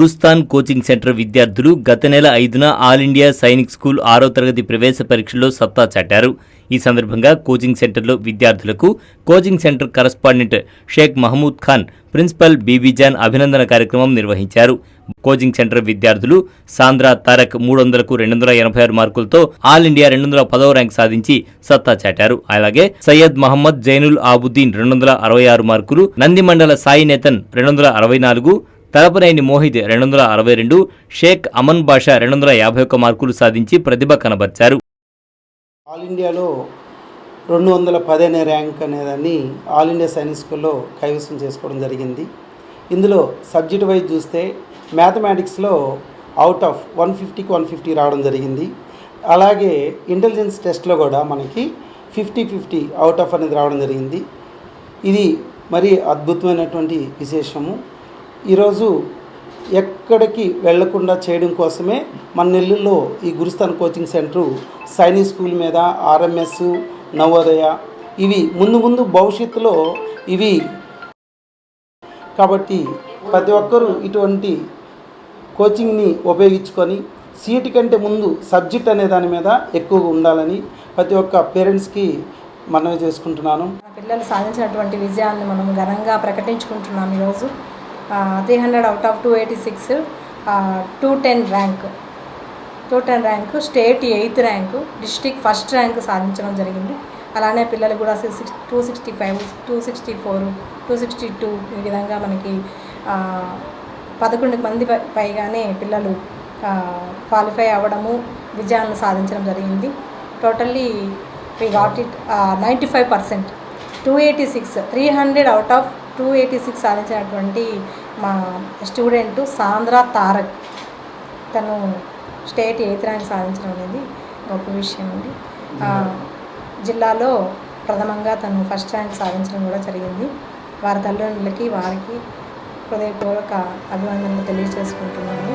Gurusthan coaching centre విద్యార్థులు గత నెల 5న ఆల్ ఇండియా సైనిక్ స్కూల్ 6వ తరగతి ప్రవేశ పరీక్షలో సత్తా చాటారు. ఈ సందర్భంగా కోచింగ్ సెంటర్లో విద్యార్థులకు coaching centre correspondent Shaik Mahmood Khan, principal Bibijan అభినందన కార్యక్రమం నిర్వహించారు. కోచింగ్ సెంటర్ విద్యార్థులు సాంద్రా తారక్ 300కు 286 మార్కులతో ఆల్ ఇండియా 210వ ర్యాంక్ సాధించి సత్తా చాటారు. అలాగే సయ్యద్ మహమ్మద్ జైనుల్ ఆబుద్దీన్ 266 మార్కులు, నంది మండల సాయి నేతన్ 264, తలపనేని మోహిద్ 262, షేక్ అమన్ బాషా 251 మార్కులు సాధించి ప్రతిభ కనబర్చారు. ఆల్ ఇండియాలో 210 అనే ర్యాంక్ అనేదాన్ని ఆల్ ఇండియా సైనిక్ స్కూల్లో కైవసం చేసుకోవడం జరిగింది. ఇందులో సబ్జెక్ట్ వైజ్ చూస్తే మ్యాథమెటిక్స్లో అవుట్ ఆఫ్ 150కి 150 రావడం జరిగింది. అలాగే ఇంటెలిజెన్స్ టెస్ట్లో కూడా మనకి 50-50 అవుట్ ఆఫ్ అనేది రావడం జరిగింది. ఇది మరి అద్భుతమైనటువంటి విశేషము. ఈరోజు ఎక్కడికి వెళ్లకుండా చేయడం కోసమే మన నెల్లూరులో ఈ Gurusthan coaching centre Sainik school మీద ఆర్ఎంఎస్, నవోదయ ఇవి ముందు భవిష్యత్తులో ఇవి కాబట్టి ప్రతి ఒక్కరూ ఇటువంటి కోచింగ్ని ఉపయోగించుకొని సీటు కంటే ముందు సబ్జెక్ట్ అనే దాని మీద ఎక్కువగా ఉండాలని ప్రతి ఒక్క పేరెంట్స్కి మనవి చేసుకుంటున్నాను. పిల్లలు సాధించినటువంటి విజయాన్ని మనం ఘనంగా ప్రకటించుకుంటున్నాం. ఈరోజు 300 out of 286, 210 rank, state 8th rank, district 1st rank సాధించడం జరిగింది. అలానే పిల్లలు కూడా 265, 264, 262 ఈ విధంగా మనకి 11 మంది పైగానే పిల్లలు క్వాలిఫై అవ్వడము, విజయాలను సాధించడం జరిగింది. Totally we got it 95%. 286, 300 out of 286 సాధించినటువంటి మా స్టూడెంట్ సాంద్రా తారక్, తను స్టేట్ 8th ర్యాంక్ సాధించడం అనేది గొప్ప విషయం అండి. జిల్లాలో ప్రథమంగా తను 1st ర్యాంక్ సాధించడం కూడా జరిగింది. వారి తల్లిదండ్రులకి వారికి హృదయపూర్వక అభినందనలు తెలియజేసుకుంటున్నాను.